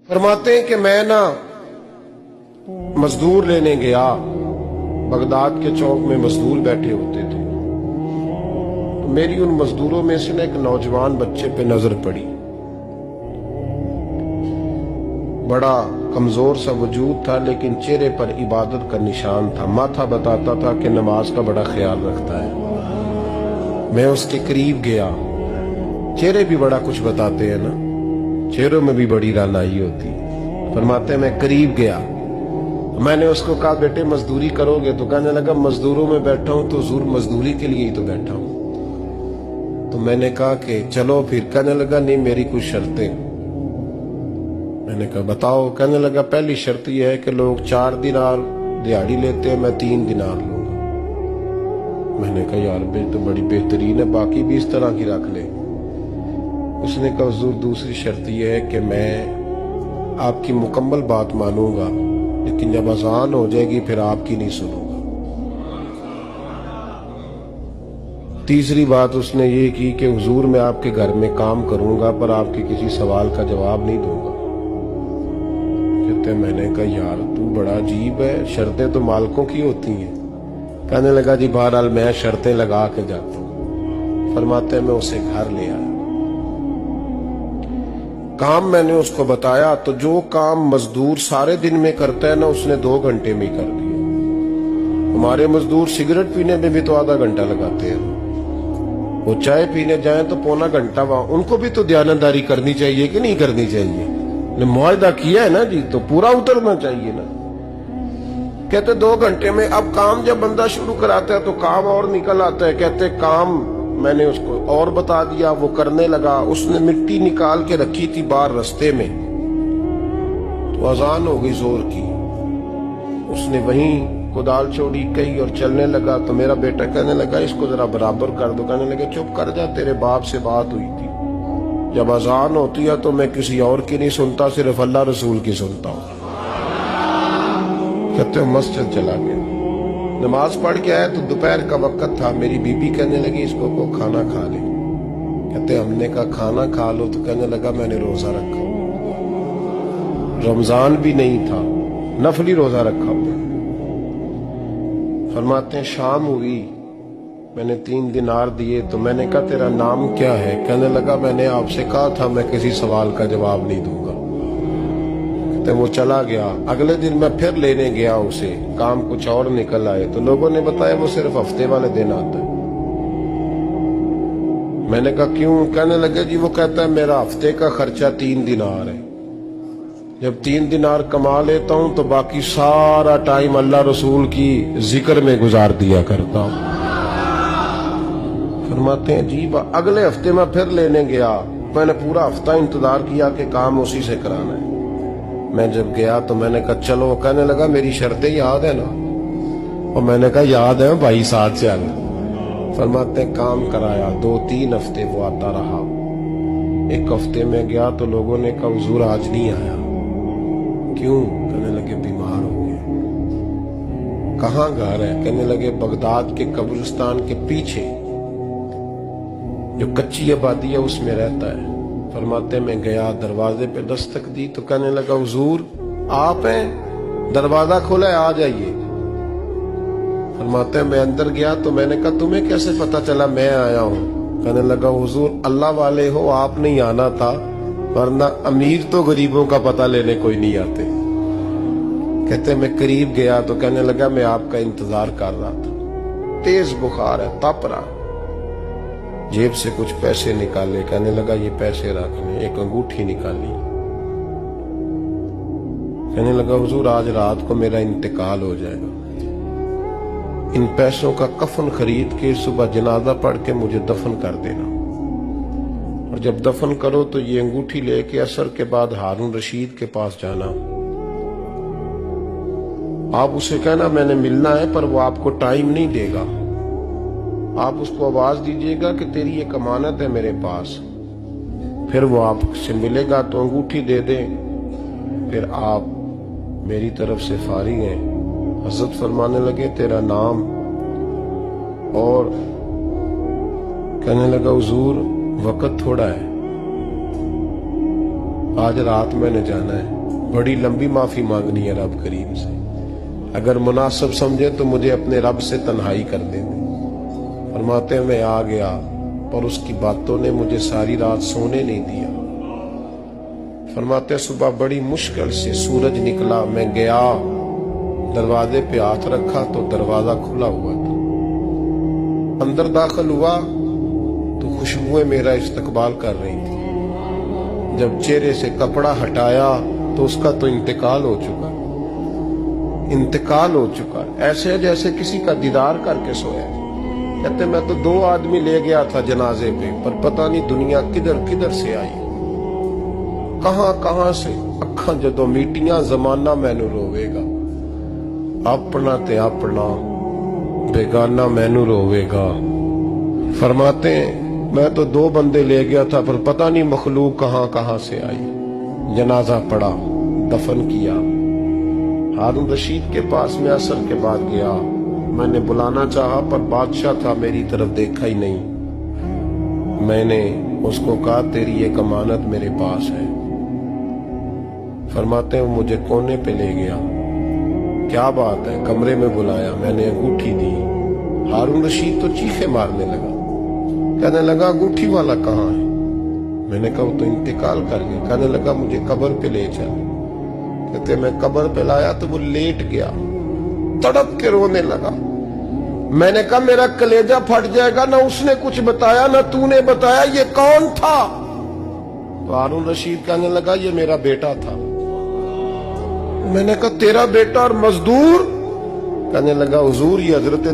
फरमाते हैं कि मैं ना मजदूर लेने गया, बगदाद के चौक में मजदूर बैठे होते थे, तो मेरी उन मजदूरों में से ना एक नौजवान बच्चे पे नजर पड़ी। बड़ा कमजोर सा वजूद था, लेकिन चेहरे पर इबादत का निशान था। माथा बताता था कि नमाज का बड़ा ख्याल रखता है। मैं उसके करीब गया। चेहरे भी बड़ा कुछ बताते हैं ना, चेहरों में भी बड़ी रानाई होती है। फरमाते मैं करीब गया, मैंने उसको कहा बेटे मजदूरी करोगे? तो कहने लगा मजदूरों में बैठा हूं तो जरूर मजदूरी के लिए ही तो बैठा हूं। तो मैंने कहा कि चलो फिर। कहने लगा नहीं, मेरी कुछ शर्तें। मैंने कहा बताओ? कहने लगा पहली शर्त यह है कि लोग 4 दिनार दिहाड़ी लेते हैं, मैं 3 दिनार लूंगा। मैंने कहा यार बे तो बड़ी बेहतरीन है, बाकी भी इस तरह की रख ले। उसने कहा हुजूर दूसरी शर्त यह है कि मैं आपकी मुकम्मल बात मानूंगा, लेकिन जब अजान हो जाएगी फिर आपकी नहीं सुनूंगा। तीसरी बात उसने ये की कि हुजूर मैं आपके घर में काम करूंगा पर आपके किसी सवाल का जवाब नहीं दूंगा। कहते मैंने कहा यार तू बड़ा अजीब है, शर्तें तो मालिकों की होती हैं। कहने लगा जी बहरहाल मैं शर्तें लगा के जाता हूं। फरमाते मैं उसे घर ले आया। काम मैंने उसको बताया तो जो काम मजदूर सारे दिन में करता है ना, उसने 2 घंटे में ही कर दिया। हमारे मजदूर सिगरेट पीने में भी तो आधा घंटा लगाते हैं, वो चाय पीने जाए तो पौना घंटा वहां। उनको भी तो दयानतदारी करनी चाहिए कि नहीं करनी चाहिए? ने मुआहदा किया है ना जी, तो पूरा उतरना चाहिए ना। कहते 2 घंटे में। अब काम जब बंदा शुरू कराता है तो काम और निकल आता है। कहते काम मैंने उसको और बता दिया, वो करने लगा। उसने मिट्टी निकाल के रखी थी बाहर रास्ते में, तो अजान हो गई जोर की। उसने वहीं कुदाल चौड़ी कही और चलने लगा। तो मेरा बेटा कहने लगा इसको जरा बराबर कर दो। कहने लगे चुप कर जा, तेरे बाप से बात हुई थी, जब अजान होती है तो मैं किसी और की नहीं सुनता, सिर्फ अल्लाह रसूल की सुनता हूं। कहते हो मस्जिद चला गया, नमाज पढ़ के आया तो दोपहर का वक्त था। मेरी बीबी कहने लगी इसको को खाना खा ले। कहते हमने कहा खाना खा लो, तो कहने लगा मैंने रोजा रखा, रमजान भी नहीं था, नफली रोजा रखा हुआ। फरमाते हैं शाम हुई, मैंने 3 दिनार दिए। तो मैंने कहा तेरा नाम क्या है? कहने लगा मैंने आपसे कहा था मैं किसी सवाल का जवाब नहीं दूंगा। तो वो चला गया। अगले दिन मैं फिर लेने गया उसे, काम कुछ और निकल आए। तो लोगों ने बताया वो सिर्फ हफ्ते वाले दिन आता है। मैंने कहा क्यों? कहने लगे जी वो कहता है मेरा हफ्ते का खर्चा 3 दिनार है, जब 3 दिनार कमा लेता हूं तो बाकी सारा टाइम अल्लाह रसूल की जिक्र में गुजार दिया करता हूं। फरमाते हैं जी अगले हफ्ते मैं फिर लेने गया। मैंने पूरा हफ्ता इंतजार किया कि काम उसी से कराना है। मैं जब गया तो मैंने कहा चलो। कहने लगा मेरी शर्तें याद है ना? और मैंने कहा याद है भाई, साथ चल। फरमाते हैं काम कराया। 2-3 हफ्ते वो आता रहा। एक हफ्ते में गया तो लोगों ने कहा हुजूर आज नहीं आया। क्यों? कहने लगे बीमार हो गए। कहाँ घर है? कहने लगे बगदाद के कब्रिस्तान के पीछे जो कच्ची आबादी है उसमें रहता है। फरमाते मैं गया, दरवाजे पे दस्तक दी तो कहने लगा हुजूर आप हैं? दरवाजा खोला है, आ जाइए। फरमाते मैं अंदर गया तो मैंने कहा तुम्हें कैसे पता चला मैं आया हूं? कहने लगा हुजूर अल्लाह वाले हो, आप नहीं आना था, वरना अमीर तो गरीबों का पता लेने कोई नहीं आते। कहते मैं करीब गया तो कहने लगा मैं आपका इंतजार कर रहा था, तेज बुखार है, तप रहा। जेब से कुछ पैसे निकाले। कहने लगा ये पैसे रखने। एक अंगूठी निकाली। कहने लगा हुजूर आज रात को मेरा इंतकाल हो जाएगा, इन पैसों का कफन खरीद के सुबह जनाजा पढ़ के मुझे दफन कर देना, और जब दफन करो तो ये अंगूठी लेके असर के बाद हारून रशीद के पास जाना। आप उसे कहना मैंने मिलना है पर वो आपको टाइम नहीं देगा। आप उसको आवाज दीजिएगा कि तेरी एक अमानत है मेरे पास। फिर वो आपसे मिलेगा तो अंगूठी दे दे, फिर आप मेरी तरफ से फारिग हैं। हजरत फरमाने लगे तेरा नाम? और कहने लगा हुजूर वक्त थोड़ा है, आज रात मैंने जाना है, बड़ी लंबी माफी मांगनी है रब करीम से। अगर मुनासिब समझे तो मुझे अपने रब से तन्हाई कर देने। फरमाते मैं आ गया, पर उसकी बातों ने मुझे सारी रात सोने नहीं दिया। फरमाते सुबह बड़ी मुश्किल से सूरज निकला, मैं गया, दरवाजे पे हाथ रखा तो दरवाजा खुला हुआ था। अंदर दाखिल हुआ तो खुशबुएं मेरा इस्तकबाल कर रही थी। जब चेहरे से कपड़ा हटाया तो उसका तो इंतकाल हो चुका, ऐसे जैसे किसी का दीदार करके सोया। कहते मैं तो 2 आदमी ले गया था जनाजे पे, पर पता नहीं दुनिया किधर किधर से आई, कहां से। अखा जदों मीटियां जमाना मैनू रोवेगा, अपना ते अपना बेगाना मैनू रोवेगा। फरमाते हैं मैं तो 2 बंदे ले गया था, पर पता नहीं मखलूक कहां से आई। जनाजा पड़ा, दफन किया। हारून रशीद के पास में असर के बाद गया। मैंने बुलाना चाहा, पर बादशाह था, मेरी तरफ देखा ही नहीं। मैंने उसको कहा तेरी एक अमानत मेरे पास है। फरमाते हैं मुझे कोने पे ले गया, क्या बात है, कमरे में बुलाया, मैंने अंगूठी दी। हारून रशीद तो चीखे मारने लगा, कहने लगा अंगूठी वाला कहाँ है? मैंने कहा वो तो इंतकाल कर गया। कहने लगा मुझे कब्र पे ले चल। कहते मैं कब्र पे लाया तो वो लेट गया, तड़प के रोने लगा। मैंने कहा मेरा कलेजा फट जाएगा, ना उसने कुछ बताया ना तूने बताया, ये कौन था? तो हारून रशीद कहने लगा ये मेरा बेटा था। मैंने कहा तेरा बेटा और मजदूर? कहने लगा हुजूर ये हजरत